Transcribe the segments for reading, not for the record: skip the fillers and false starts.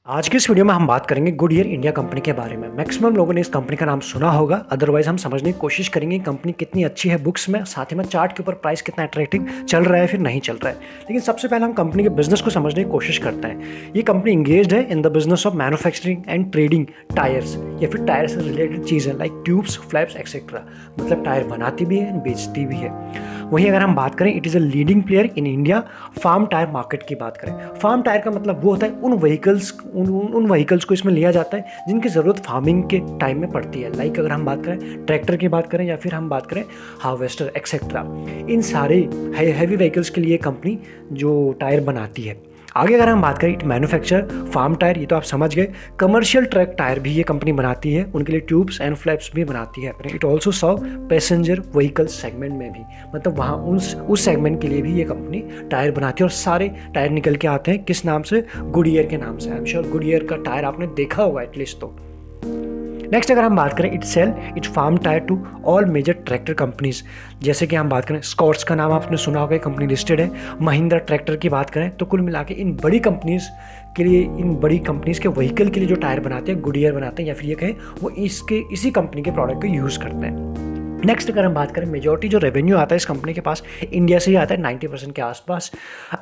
आज के इस वीडियो में हम बात करेंगे गुडईयर इंडिया कंपनी के बारे में। मैक्सिमम लोगों ने इस कंपनी का नाम सुना होगा, अदरवाइज हम समझने की कोशिश करेंगे कंपनी कितनी अच्छी है बुक्स में, साथ ही में चार्ट के ऊपर प्राइस कितना अट्रैक्टिव चल रहा है फिर नहीं चल रहा है। लेकिन सबसे पहले हम कंपनी के बिजनेस को समझने की कोशिश करते हैं। ये कंपनी इंगेज्ड है in the business of manufacturing and trading tyres या फिर टायर से रिलेटेड चीज़ें लाइक ट्यूब्स, फ्लैप्स एक्सेट्रा। मतलब टायर बनाती भी है एंड बेचती भी है। वहीं अगर हम बात करें, it is a leading player in India farm tyre market की बात करें। फार्म टायर का मतलब वो होता है उन व्हीकल्स को इसमें लिया जाता है जिनकी ज़रूरत फार्मिंग के टाइम में पड़ती है। लाइक अगर हम बात करें ट्रैक्टर की बात करें या फिर हम बात करें हार्वेस्टर एक्सेट्रा, इन सारे हैवी व्हीकल्स के लिए कंपनी जो टायर बनाती है। आगे अगर हम बात करें, इट मैन्युफैक्चर फार्म टायर, ये तो आप समझ गए। कमर्शियल ट्रक टायर भी ये कंपनी बनाती है, उनके लिए ट्यूब्स एंड फ्लैप्स भी बनाती है। It also serve passenger vehicle segment में भी, मतलब वहाँ उस सेगमेंट के लिए भी ये कंपनी टायर बनाती है। और सारे टायर निकल के आते हैं किस नाम से? गुडईयर के नाम से। आई एम श्योर गुडईयर का टायर आपने देखा होगा एटलीस्ट तो। नेक्स्ट अगर हम बात करें, it farm tyre to all major tractor companies. जैसे कि हम बात करें, स्कॉट्स का नाम आपने सुना होगा, कंपनी लिस्टेड है। महिंद्रा ट्रैक्टर की बात करें तो कुल मिला के इन बड़ी कंपनीज के व्हीकल के लिए जो टायर बनाते हैं गुडईयर बनाते हैं, या फिर ये कहें वो इसी कंपनी के प्रोडक्ट को यूज़ करते हैं। नेक्स्ट अगर हम बात करें, मेजॉरिटी जो रेवेन्यू आता है इस कंपनी के पास इंडिया से ही आता है 90% के आसपास।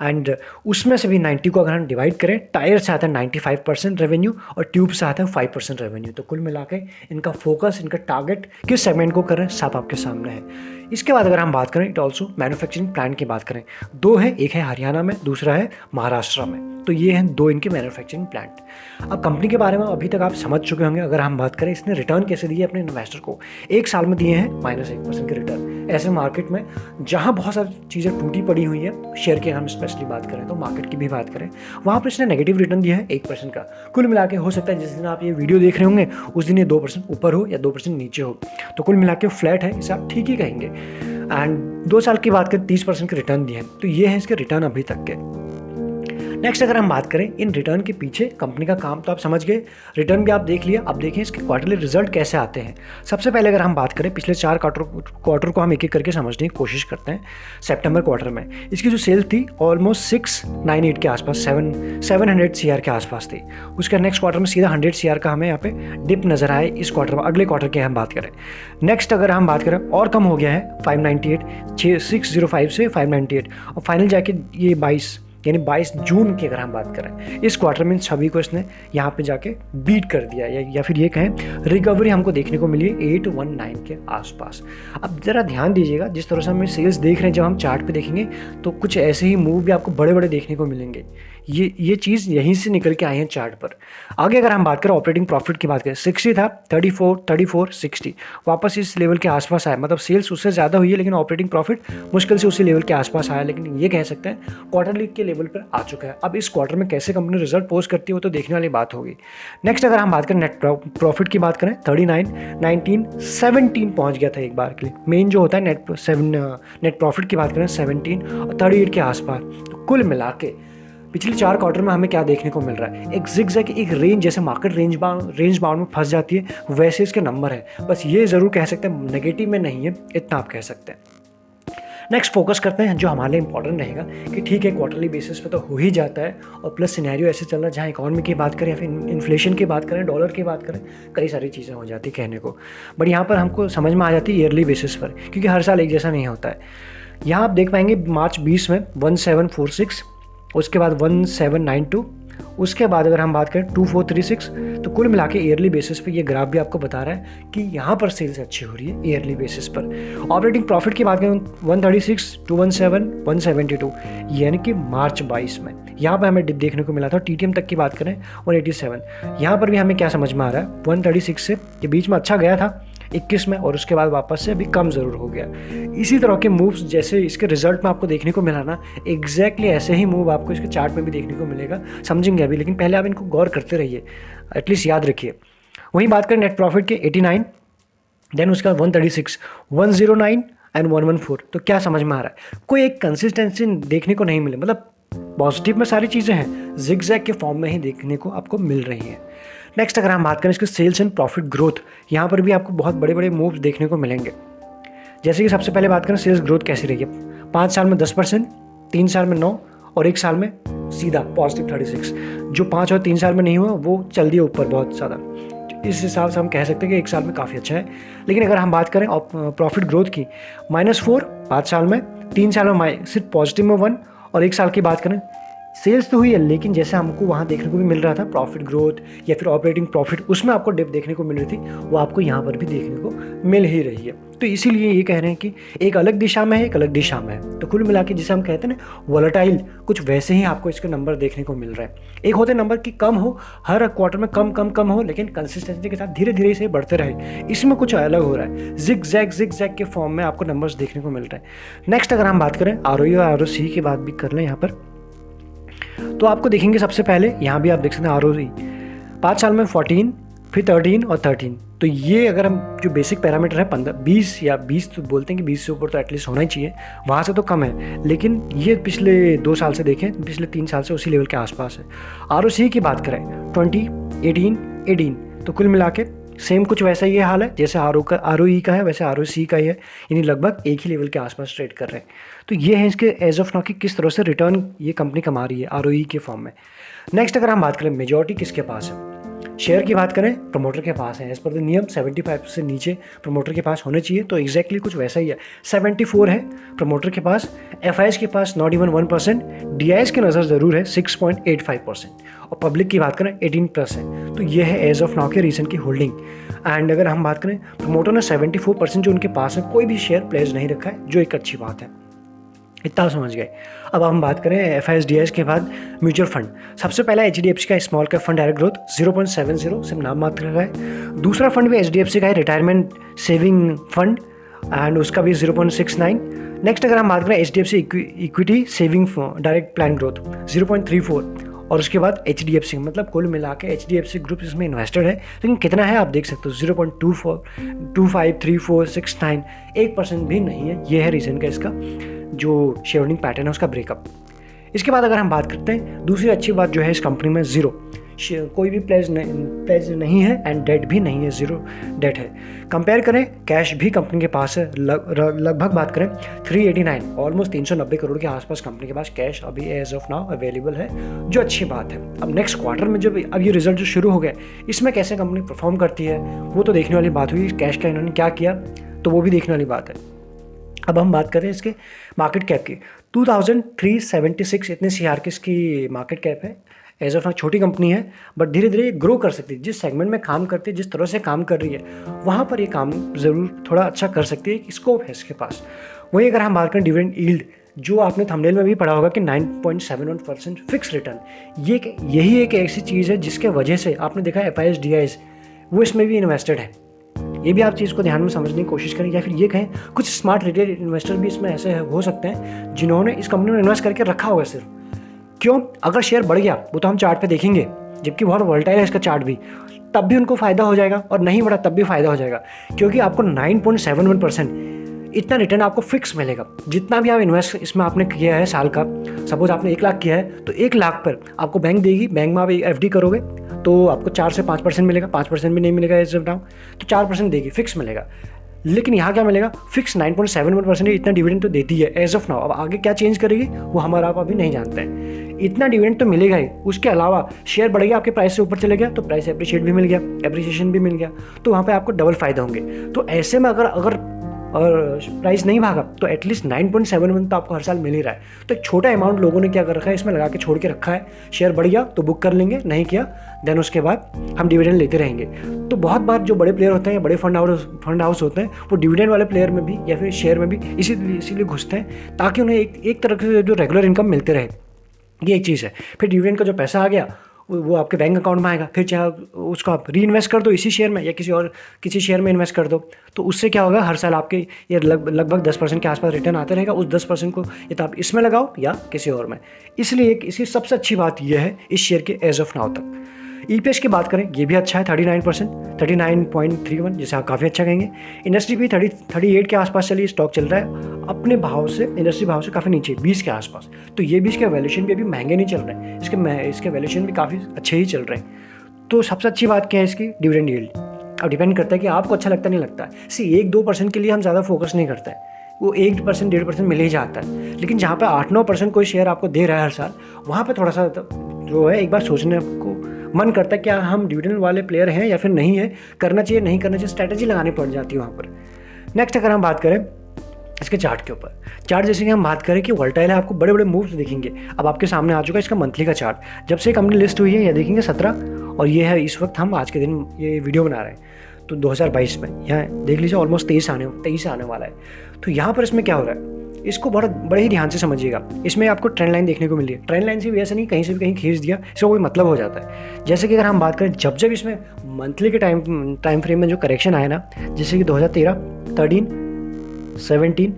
एंड उसमें से भी 90 को अगर हम डिवाइड करें, टायर से आता है 95% रेवेन्यू और ट्यूब से आता है 5% रेवेन्यू। तो कुल मिला के इनका फोकस, इनका टारगेट किस सेगमेंट को करें सब आपके सामने है। इसके बाद अगर हम बात करें, इट ऑल्सो मैन्युफैक्चरिंग प्लांट की बात करें, दो है, एक है हरियाणा में, दूसरा है महाराष्ट्र में। तो ये हैं दो इनके मैन्युफैक्चरिंग प्लांट। अब कंपनी के बारे में अभी तक आप समझ चुके होंगे। अगर हम बात करें, इसने रिटर्न कैसे दिए अपने इन्वेस्टर को, एक साल में दिए हैं -1% के रिटर्न। ऐसे मार्केट में जहां बहुत सारी चीज़ें टूटी पड़ी हुई है, शेयर की हम स्पेशली बात करें तो मार्केट की भी बात करें, वहाँ पर इसने नेगेटिव रिटर्न दिया है 1% का। कुल मिला के हो सकता है जिस दिन आप ये वीडियो देख रहे होंगे उस दिन ये 2% ऊपर हो या 2% नीचे हो, तो कुल मिला के फ्लैट है, इसे आप ठीक ही कहेंगे। एंड 2 साल की बात करें, 30% के रिटर्न दिए हैं। तो ये है इसके रिटर्न अभी तक के। नेक्स्ट अगर हम बात करें, इन रिटर्न के पीछे कंपनी का काम तो आप समझ गए, रिटर्न भी आप देख लिया। अब देखें इसके क्वार्टरली रिजल्ट कैसे आते हैं। सबसे पहले अगर हम बात करें, पिछले 4 क्वार्टर को हम एक एक करके समझने की कोशिश करते हैं। सितंबर क्वार्टर में इसकी जो सेल थी ऑलमोस्ट 698 के आसपास, 700 CR के आसपास थी। उसके नेक्स्ट क्वार्टर में सीधा 100 CR का हमें यहाँ पे डिप नजर आए इस क्वार्टर में। अगले क्वार्टर की हम बात करें, नेक्स्ट अगर हम बात करें और कम हो गया है 598, 605 से 598, और फाइनल जाके ये 22 जून की अगर हम बात करें, इस क्वार्टर में सभी को इसने यहाँ पे जाके बीट कर दिया, या फिर ये कहें रिकवरी हमको देखने को मिली है 819 के आसपास। अब ज़रा ध्यान दीजिएगा, जिस तरह से हम सेल्स देख रहे हैं, जब हम चार्ट पे देखेंगे तो कुछ ऐसे ही मूव भी आपको बड़े बड़े देखने को मिलेंगे। ये चीज़ यहीं से निकल के आई है चार्ट पर। आगे अगर हम बात करें ऑपरेटिंग प्रॉफिट की बात करें, 60 था, 34, 60 वापस इस लेवल के आसपास आया। मतलब सेल्स उससे ज़्यादा हुई है लेकिन ऑपरेटिंग प्रॉफिट मुश्किल से उसी लेवल के आसपास आया। लेकिन ये कह सकते हैं क्वार्टरली के लेवल पर आ चुका है। अब इस क्वार्टर में कैसे कंपनी रिजल्ट पोस्ट करती है वो तो देखने वाली बात होगी। नेक्स्ट अगर हम बात करें नेट प्रॉफिट की बात करें, 39, 19, 17 पहुँच गया था एक बार के लिए। मेन जो होता है नेट प्रॉफिट की बात करें 17 और 38 के आसपास। तो कुल मिला के पिछले 4 क्वार्टर में हमें क्या देखने को मिल रहा है, एक जिगजैग, एक रेंज, जैसे मार्केट रेंज बाउंड में फंस जाती है वैसे इसके नंबर है। बस ये ज़रूर कह सकते हैं नेगेटिव में नहीं है, इतना आप कह सकते हैं। नेक्स्ट फोकस करते हैं जो हमारे लिए इंपॉर्टेंट रहेगा कि ठीक है क्वार्टरली बेसिस पे तो हो ही जाता है, और प्लस सिनेरियो ऐसे चल रहा है जहाँ इकॉनमी की बात करें या फिर इन्फ्लेशन की बात करें, डॉलर की बात करें, कई सारी चीज़ें हो जाती कहने को। बट यहाँ पर हमको समझ में आ जाती है ईयरली बेसिस पर, क्योंकि हर साल एक जैसा नहीं होता है। यहाँ आप देख पाएंगे मार्च 20 में 1746, उसके बाद 1792, उसके बाद अगर हम बात करें 2436। तो कुल मिला के ईयरली बेसिस पे ये ग्राफ भी आपको बता रहा है कि यहाँ पर सेल्स अच्छी हो रही है ईयरली बेसिस पर। ऑपरेटिंग प्रॉफिट की बात करें 136, 217, 172, यानी कि मार्च 22 में यहाँ पर हमें डिप देखने को मिला था। TTM तक की बात करें 187, यहाँ पर भी हमें क्या समझ में आ रहा है, 136 से ये बीच में अच्छा गया था 21 में, और उसके बाद वापस से अभी कम ज़रूर हो गया। इसी तरह के मूव्स जैसे इसके रिजल्ट में आपको देखने को मिला ना, एग्जैक्टली ऐसे ही मूव आपको इसके चार्ट में भी देखने को मिलेगा। समझेंगे अभी, लेकिन पहले आप इनको गौर करते रहिए, एटलीस्ट याद रखिए। वहीं बात करें नेट प्रॉफिट के 89, देन उसका 136, 109 एंड 114। तो क्या समझ में आ रहा है, कोई एक कंसिस्टेंसी देखने को नहीं मिले। मतलब पॉजिटिव में सारी चीज़ें हैं, जिगजैग के फॉर्म में ही देखने को आपको मिल रही हैं। नेक्स्ट अगर हम बात करें इसके सेल्स एंड प्रॉफिट ग्रोथ, यहाँ पर भी आपको बहुत बड़े बड़े मूव्स देखने को मिलेंगे। जैसे कि सबसे पहले बात करें सेल्स ग्रोथ कैसी रही है, 5 साल में 10%, 3 साल में 9 और 1 साल में सीधा पॉजिटिव 36, जो 5 और 3 साल में नहीं हुआ वो चल दिया ऊपर बहुत ज़्यादा। इस हिसाब से हम कह सकते हैं कि 1 साल में काफ़ी अच्छा है। लेकिन अगर हम बात करें प्रॉफिट ग्रोथ की, -4 5 साल में, 3 साल में सिर्फ पॉजिटिव में 1, और 1 साल की बात करें सेल्स तो हुई है, लेकिन जैसे हमको वहाँ देखने को भी मिल रहा था प्रॉफिट ग्रोथ या फिर ऑपरेटिंग प्रॉफिट, उसमें आपको डिप देखने को मिल रही थी, वो आपको यहाँ पर भी देखने को मिल ही रही है। तो इसीलिए ये कह रहे हैं कि एक अलग दिशा में है, एक अलग दिशा में है। तो कुल मिला के जिसे हम कहते हैं ना वोलेटाइल, कुछ वैसे ही आपको इसके नंबर देखने को मिल रहे हैं। एक होते नंबर की कम हो, हर क्वार्टर में कम हो, लेकिन कंसिस्टेंसी के साथ धीरे धीरे इसे बढ़ते रहे। इसमें कुछ अलग हो रहा है, जिग जैग के फॉर्म में आपको नंबर्स देखने को मिल रहे हैं। नेक्स्ट अगर हम बात करें ROE और ROC की बात भी कर लें यहाँ पर, तो आपको देखेंगे सबसे पहले यहाँ भी आप देख सकते हैं ROE 5 साल में 14, फिर 13 और 13। तो ये अगर हम जो बेसिक पैरामीटर है 15, 20 या 20 तो बोलते हैं कि 20 से ऊपर तो एटलीस्ट होना ही चाहिए, वहाँ से तो कम है, लेकिन ये पिछले 2 साल से देखें, पिछले 3 साल से उसी लेवल के आसपास है। ROC की बात करें 20, 18, 18, तो कुल मिला के सेम कुछ वैसा ही हाल है जैसे ROE का है, वैसे ROC का ही है, यानी लगभग एक ही लेवल के आसपास ट्रेड कर रहे हैं। तो ये है इसके एज ऑफ नाउ कि किस तरह से रिटर्न ये कंपनी कमा रही है ROE के फॉर्म में। नेक्स्ट अगर हम बात करें मेजॉरिटी किसके पास है, शेयर की बात करें प्रमोटर के पास है। एज पर द नियम 75 से नीचे प्रमोटर के पास होने चाहिए, तो एग्जैक्टली कुछ वैसा ही है। 74 है प्रमोटर के पास, FIs के पास नॉट इवन 1%, DIs की नज़र ज़रूर है 6.85%, और पब्लिक की बात करें 18+ है। तो ये है एज ऑफ नाउ के रीसेंट की होल्डिंग। एंड अगर हम बात करें प्रमोटर ने 74% जो उनके पास है, कोई भी शेयर प्लेस नहीं रखा है, जो एक अच्छी बात है। इतना समझ गए। अब हम बात करें FIs DIs के बाद म्यूचुअल फंड। सबसे पहला HDFC का small cap fund direct growth 0.70, सिर्फ नाम मात्र का है। दूसरा फंड भी HDFC का है, रिटायरमेंट सेविंग फंड, एंड उसका भी 0.69। नेक्स्ट अगर हम बात करें HDFC equity saving direct plan growth 0.34, और उसके बाद HDFC, मतलब कुल मिला के HDFC ग्रुप इसमें इन्वेस्टेड है, लेकिन कितना है आप देख सकते हो 0.24, 25, 34, 69, 1% भी नहीं है। ये है रीज़न का इसका जो शेयर होल्डिंग पैटर्न है उसका ब्रेकअप। इसके बाद अगर हम बात करते हैं दूसरी अच्छी बात जो है इस कंपनी में, ज़ीरो कोई भी प्लेज नहीं है, एंड डेट भी नहीं है, ज़ीरो डेट है। कंपेयर करें कैश भी कंपनी के पास है, लगभग बात करें 389, ऑलमोस्ट 390 करोड़ के आसपास कंपनी के पास कैश अभी एज ऑफ नाउ अवेलेबल है, जो अच्छी बात है। अब नेक्स्ट क्वार्टर में जब अब ये रिजल्ट जो शुरू हो गए, इसमें कैसे कंपनी परफॉर्म करती है वो तो देखने वाली बात हुई। कैश का इन्होंने क्या किया तो वो भी देखने वाली बात है। अब हम बात करें इसके मार्केट कैप की, 2376 इतने CR की इसकी मार्केट कैप है। एज ऑफ नाउ छोटी कंपनी है, बट धीरे धीरे ग्रो कर सकती है। जिस सेगमेंट में काम करती है, जिस तरह से काम कर रही है, वहाँ पर ये काम ज़रूर थोड़ा अच्छा कर सकती है, स्कोप है इसके पास। वहीं अगर हम बात करें डिविडेंड यील्ड, जो आपने थंबनेल में भी पढ़ा होगा कि 9.71% फिक्स रिटर्न, यही एक ऐसी चीज़ है जिसके वजह से आपने देखा FIs DIs वो इसमें भी इन्वेस्टेड है। ये भी आप चीज़ को ध्यान में समझने की कोशिश करें, या फिर ये कहें कुछ स्मार्ट रिटेल इन्वेस्टर भी इसमें ऐसे हो सकते हैं जिन्होंने इस कंपनी में इन्वेस्ट करके रखा होगा सिर्फ। क्यों? अगर शेयर बढ़ गया वो तो हम चार्ट पे देखेंगे, जबकि बहुत वोलेटाइल है इसका चार्ट भी, तब भी उनको फ़ायदा हो जाएगा, और नहीं बढ़ा तब भी फ़ायदा हो जाएगा, क्योंकि आपको 9.71% इतना रिटर्न आपको फिक्स मिलेगा। जितना भी आप इन्वेस्ट इसमें आपने किया है साल का, सपोज आपने 1 लाख किया है तो 1 लाख पर आपको बैंक देगी, बैंक में आप FD करोगे तो आपको 4 से 5% मिलेगा, 5% भी नहीं मिलेगा एज ऑफ नाउ, तो 4% देगी, फिक्स मिलेगा। लेकिन यहाँ क्या मिलेगा, फिक्स 9.71% इतना डिविडेंड तो देती है एज ऑफ नाउ। अब आगे क्या चेंज करेगी वो हमारा आप अभी नहीं जानते हैं। इतना डिविडेंड तो मिलेगा ही, उसके अलावा शेयर बढ़ गया, आपके प्राइस से ऊपर चले गया तो प्राइस एप्रिशिएट भी मिल गया, एप्रिसिएशन भी मिल गया, तो वहाँ पे आपको डबल फायदा होंगे। तो ऐसे में अगर प्राइस नहीं भागा तो एटलीस्ट 9.71 तो आपको हर साल मिल ही रहा है। तो एक छोटा अमाउंट लोगों ने क्या कर रखा है, इसमें लगा के छोड़ के रखा है। शेयर बढ़ गया तो बुक कर लेंगे, नहीं किया देन उसके बाद हम डिविडेंड लेते रहेंगे। तो बहुत बार जो बड़े प्लेयर होते हैं या बड़े फंड हाउस होते हैं, वो डिविडेंड वाले प्लेयर में भी या फिर शेयर में भी इसीलिए घुसते हैं ताकि उन्हें एक तरह से जो रेगुलर इनकम मिलते रहे। ये एक चीज़ है। फिर डिविडेंड का जो पैसा आ गया वो आपके बैंक अकाउंट में आएगा, फिर चाहे उसको आप री इन्वेस्ट कर दो इसी शेयर में या किसी शेयर में इन्वेस्ट कर दो, तो उससे क्या होगा, हर साल आपके ये लगभग 10% के आसपास रिटर्न आते रहेगा। उस 10% को या तो आप इसमें लगाओ या किसी और में। इसलिए इसकी सबसे अच्छी बात यह है इस शेयर के एज ऑफ नाउ तक। EPS की बात करें, ये भी अच्छा है, 39%, 39.31, जिसे आप काफ़ी अच्छा कहेंगे। इंडस्ट्री भी 38 के आसपास चलिए स्टॉक चल रहा है, अपने भाव से, इंडस्ट्री भाव से काफ़ी नीचे 20 के आसपास। तो ये भी इसके वैल्यूएशन भी अभी महंगे नहीं चल रहे हैं, इसके वैल्यूएशन भी काफ़ी अच्छे ही चल रहे हैं। तो सबसे अच्छी बात क्या है इसकी, डिविडेंड यील्ड। अब डिपेंड करता है कि आपको अच्छा लगता नहीं लगता है। 1-2% के लिए हम ज़्यादा फोकस नहीं करते हैं, वो 1% 1.5% मिल ही जाता है। लेकिन जहाँ पे 8-9% कोई शेयर आपको दे रहा है हर साल, वहाँ पे थोड़ा सा जो है एक बार सोचने को मन करता है क्या हम डिविडेंड वाले प्लेयर हैं या फिर नहीं है, करना चाहिए नहीं करना चाहिए, स्ट्रैटेजी लगानी पड़ जाती है वहाँ पर। नेक्स्ट अगर हम बात करें इसके चार्ट के ऊपर, चार्ट जैसे कि हम बात करें कि वोलेटाइल है, आपको बड़े बड़े मूव्स दिखेंगे। अब आपके सामने आ चुका है इसका मंथली का चार्ट। जब से कंपनी लिस्ट हुई है ये देखेंगे 17, और ये है इस वक्त हम आज के दिन ये वीडियो बना रहे हैं तो 2022 में, यहाँ देख लीजिए ऑलमोस्ट 23 आने वाला है। तो यहाँ पर इसमें क्या हो रहा है इसको बड़े ही ध्यान से समझिएगा। इसमें आपको ट्रेंड लाइन देखने को मिली है। ट्रेंड लाइन से भी ऐसा नहीं कहीं से भी कहीं खींच दिया इसका कोई मतलब हो जाता है। जैसे कि अगर हम बात करें जब इसमें मंथली के टाइम फ्रेम में जो करेक्शन आया ना, जैसे कि 2013, 13, 17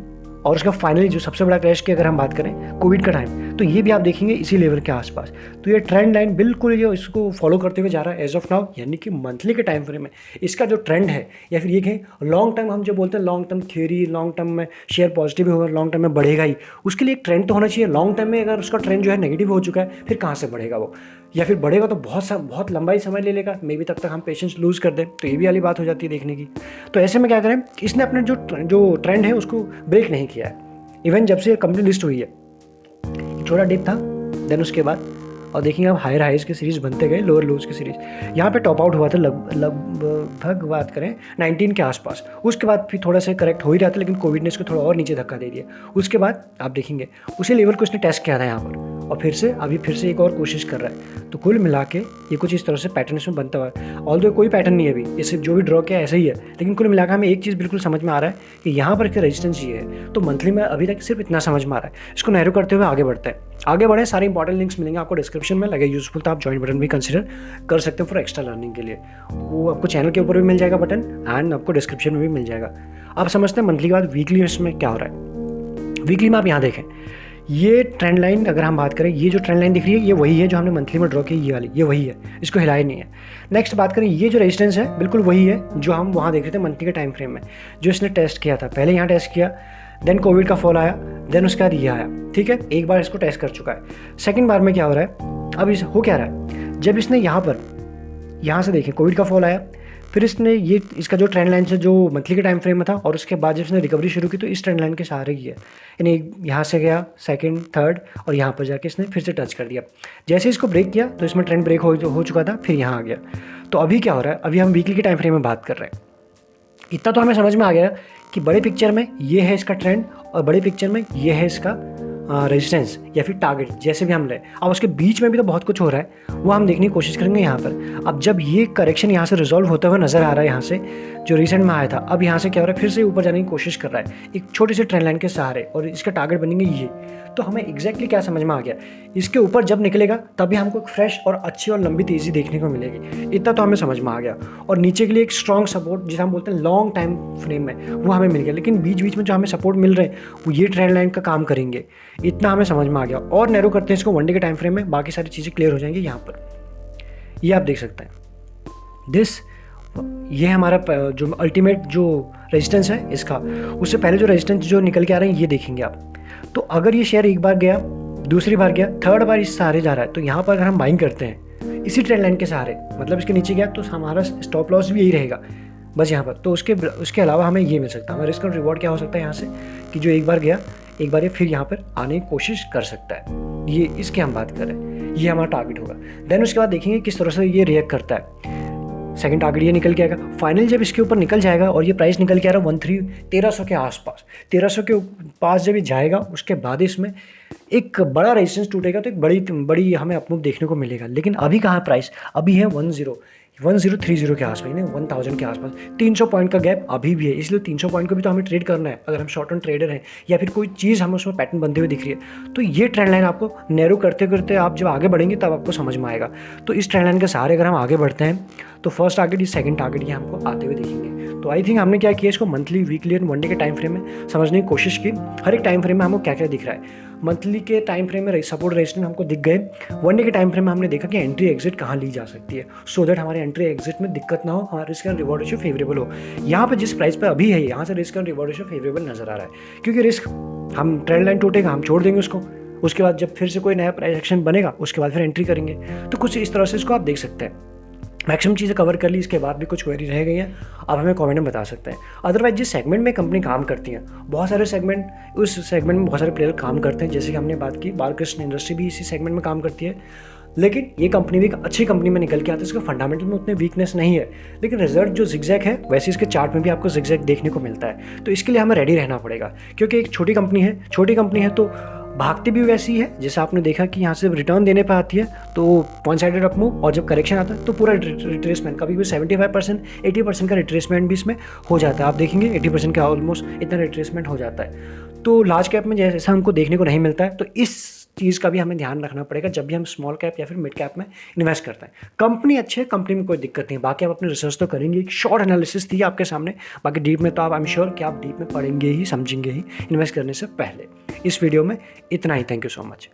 और उसका फाइनली जो सबसे बड़ा क्रैश की अगर हम बात करें कोविड का टाइम, तो ये भी आप देखेंगे इसी लेवल के आसपास। तो ये ट्रेंड लाइन बिल्कुल ये इसको फॉलो करते हुए जा रहा है एज ऑफ नाउ, यानी कि मंथली के टाइम फ्रेम में इसका जो ट्रेंड है, या फिर ये कहें लॉन्ग टर्म, हम जो बोलते हैं long term theory, long term में शेयर पॉजिटिव होगा, लॉन्ग टर्म में बढ़ेगा ही, उसके लिए एक ट्रेंड तो होना चाहिए। लॉन्ग टर्म में अगर उसका ट्रेंड जो है नेगेटिव हो चुका है, फिर कहाँ से बढ़ेगा वो, या फिर बढ़ेगा तो बहुत लंबा ही समय ले लेगा, मे बी तब तक हम पेशेंस लूज़ कर दें, तो ये भी वाली बात हो जाती है देखने की। तो ऐसे में क्या करें, इसने अपने जो ट्रेंड है उसको ब्रेक नहीं किया है। इवन जब से कंपनी लिस्ट हुई है, छोटा डिप था, देन उसके बाद और देखिए अब हायर हाइज की सीरीज़ बनते गए, लोअर लोज की सीरीज़, यहाँ पे टॉप आउट हुआ था लगभग बात करें 19 के आसपास। उसके बाद फिर थोड़ा सा करेक्ट हो ही रहा था, लेकिन कोविड ने इसको थोड़ा और नीचे धक्का दे दिया। उसके बाद आप देखेंगे उसी लेवल को इसने टेस्ट किया था यहाँ पर, और फिर से एक और कोशिश कर रहा है। तो कुल मिला के ये कुछ इस तरह से पैटर्न इसमें बनता हुआ है। ऑल्दो कोई पैटर्न नहीं है अभी, ये सिर्फ जो भी ड्रॉ किया ऐसा ही है, लेकिन कुल मिलाकर हमें एक चीज़ बिल्कुल समझ में आ रहा है कि यहाँ पर इसका रेजिस्टेंस ये है। तो मंथली में अभी तक सिर्फ इतना समझ में आ रहा है। इसको नैरो करते हुए आगे बढ़ते हैं, आगे बढ़े। सारे इंपॉर्टेंट लिंक्स मिलेंगे आपको डिस्क्रिप्शन में, लगे यूजफुल तो आप ज्वाइन बटन भी कंसिडर कर सकते हो फॉर एक्स्ट्रा लर्निंग के लिए। वो आपको चैनल के ऊपर भी मिल जाएगा बटन, एंड आपको डिस्क्रिप्शन में भी मिल जाएगा। आप समझते हैं मंथली के बाद वीकली इसमें क्या हो रहा है। वीकली में आप यहाँ देखें, ये ट्रेंड लाइन अगर हम बात करें, ये जो ट्रेंड लाइन दिख रही है ये वही है जो हमने मंथली में ड्रॉ की, ये वाली ये वही है, इसको हिलाया नहीं है। नेक्स्ट बात करें, ये जो रेजिस्टेंस है बिल्कुल वही है जो हम वहाँ देख रहे थे मंथली के टाइम फ्रेम में, जो इसने टेस्ट किया था। पहले यहाँ टेस्ट किया, देन कोविड का फॉल आया, देन उसके बाद ये आया, ठीक है, एक बार इसको टेस्ट कर चुका है। सेकेंड बार में क्या हो रहा है, अब इस हो क्या रहा है, जब इसने यहाँ से देखें कोविड का फॉल आया, फिर इसने ये इसका जो ट्रेंड लाइन से जो मंथली के टाइम फ्रेम में था, और उसके बाद जब इसने रिकवरी शुरू की तो इस ट्रेंड लाइन के सहारे ही है, यानी यहाँ से गया सेकंड थर्ड और यहाँ पर जाके इसने फिर से टच कर दिया। जैसे इसको ब्रेक किया तो इसमें ट्रेंड ब्रेक हो चुका था, फिर यहाँ आ गया। तो अभी क्या हो रहा है, अभी हम वीकली के टाइम फ्रेम में बात कर रहे हैं। इतना तो हमें समझ में आ गया कि बड़े पिक्चर में ये है इसका ट्रेंड, और बड़े पिक्चर में ये है इसका रेजिस्टेंस या फिर टारगेट, जैसे भी हम लें। अब उसके बीच में भी तो बहुत कुछ हो रहा है, वो हम देखने की कोशिश करेंगे यहाँ पर। अब जब ये करेक्शन यहाँ से रिजॉल्व होता हुआ नज़र आ रहा है, यहाँ से जो रिसेंट में आया था, अब यहाँ से क्या हो रहा है, फिर से ऊपर जाने की कोशिश कर रहा है एक छोटी सी ट्रेंड लाइन के सहारे, और इसका टारगेट बनेंगे ये। तो हमें एग्जैक्टली क्या समझ में आ गया, इसके ऊपर जब निकलेगा तभी हमको एक फ्रेश और अच्छी और लंबी तेज़ी देखने को मिलेगी। इतना तो हमें समझ में आ गया। और नीचे के लिए एक स्ट्रॉन्ग सपोर्ट जिसे हम बोलते हैं लॉन्ग टाइम फ्रेम में, वो हमें मिल गया। लेकिन बीच बीच में जो हमें सपोर्ट मिल रहे हैं वो ये ट्रेंड लाइन का काम करेंगे, इतना हमें समझ में आ गया। और नैरो करते हैं इसको वनडे के टाइम फ्रेम में, बाकी सारी चीज़ें क्लियर हो जाएंगी। यहाँ पर ये आप देख सकते हैं, ये हमारा जो अल्टीमेट जो रेजिस्टेंस है इसका, उससे पहले जो रेजिस्टेंस जो निकल के आ रहे हैं ये देखेंगे आप। तो अगर ये शेयर एक बार गया, दूसरी बार गया, थर्ड बार इस सहारे जा रहा है, तो यहाँ पर अगर हम बाइंग करते हैं इसी ट्रेंड लाइन के सहारे, मतलब इसके नीचे गया तो हमारा स्टॉप लॉस भी यही रहेगा बस यहाँ पर। तो उसके अलावा हमें ये मिल सकता है, हमारा रिस्क और रिवॉर्ड क्या हो सकता है यहाँ से, कि जो एक बार गया, एक बार ये फिर यहाँ पर आने की कोशिश कर सकता है। ये इसकी हम बात करें, ये हमारा टारगेट होगा। देन उसके बाद देखेंगे किस तरह से ये रिएक्ट करता है। सेकंड टारगेट ये निकल के आएगा, फाइनल जब इसके ऊपर निकल जाएगा और ये प्राइस निकल के आ रहा है 1300 के आसपास, 1300 के पास जब ये जाएगा, उसके बाद इसमें एक बड़ा रेजिस्टेंस टूटेगा, तो एक बड़ी हमें अपमूव देखने को मिलेगा। लेकिन अभी कहाँ प्राइस, अभी है 1030 के आसपास, नहीं 1000 के आसपास, 300 पॉइंट का गैप अभी भी है। इसलिए 300 पॉइंट को भी तो हमें ट्रेड करना है अगर हम शॉर्ट टर्म ट्रेडर हैं, या फिर कोई चीज़ हमें उसमें पैटर्न बनते हुए दिख रही है। तो ये ट्रेंड लाइन आपको नैरो करते करते आप जब आगे बढ़ेंगे तब आपको समझ में आएगा। तो इस ट्रेंड लाइन के सहारे अगर हम आगे बढ़ते हैं तो फर्स्ट टारगेट, ये सेकंड टारगेट, ये हमको आते हुए दिखेंगे। तो आई थिंक हमने क्या किया, इसको मंथली, वीकली और वनडे के टाइम फ्रेम में समझने की कोशिश की। हर एक टाइम फ्रेम में हमको क्या क्या दिख रहा है। मंथली के टाइम फ्रेम में सपोर्ट रेजिस्टेंस हमको दिख गए, वनडे के टाइम फ्रेम में हमने देखा कि एंट्री एग्जिट कहाँ ली जा सकती है, सो दैट हमारे एंट्री एग्जिट में दिक्कत ना हो, हमारा risk and reward ratio favourable हो। यहाँ पर जिस प्राइस पर अभी है, यहाँ से risk and reward ratio favourable नजर आ रहा है, क्योंकि रिस्क हम ट्रेंड लाइन टूटेगा, हम छोड़ देंगे उसको, उसके बाद जब फिर से कोई नया प्राइस एक्शन बनेगा उसके बाद फिर एंट्री करेंगे। तो कुछ इस तरह से इसको आप देख सकते हैं। मैक्सिमम चीज़ें कवर कर ली, इसके बाद भी कुछ क्वेरी रह गई हैं, आप हमें कमेंट में बता सकते हैं। अदरवाइज जिस सेगमेंट में कंपनी काम करती है, बहुत सारे सेगमेंट, उस सेगमेंट में बहुत सारे प्लेयर काम करते हैं, जैसे कि हमने बात की बालकृष्ण इंडस्ट्री भी इसी सेगमेंट में काम करती है। लेकिन ये कंपनी भी एक अच्छी कंपनी में निकल के आती है, इसका फंडामेंटल में उतने वीकनेस नहीं है, लेकिन रिजल्ट जो जिगजैग है वैसे इसके चार्ट में भी आपको जिगजैग देखने को मिलता है। तो इसके लिए हमें रेडी रहना पड़ेगा, क्योंकि एक छोटी कंपनी है तो भागती भी वैसी है, जैसे आपने देखा कि यहाँ से रिटर्न देने पर आती है तो वन साइडेड अप मूव, और जब करेक्शन आता है तो पूरा रिट्रेसमेंट, कभी भी 75% 80% का रिट्रेसमेंट भी इसमें हो जाता है। आप देखेंगे 80% का ऑलमोस्ट इतना रिट्रेसमेंट हो जाता है। तो लार्ज कैप में जैसा हमको देखने को नहीं मिलता है, तो इस चीज़ का भी हमें ध्यान रखना पड़ेगा जब भी हम स्मॉल कैप या फिर मिड कैप में इन्वेस्ट करते हैं। कंपनी अच्छी है, कंपनी में कोई दिक्कत नहीं है, बाकी आप अपने रिसर्च तो करेंगे। एक शॉर्ट एनालिसिस थी आपके सामने, बाकी डीप में तो आप आई एम श्योर कि आप डीप में पढ़ेंगे ही, समझेंगे ही इन्वेस्ट करने से पहले। इस वीडियो में इतना ही। Thank you so much.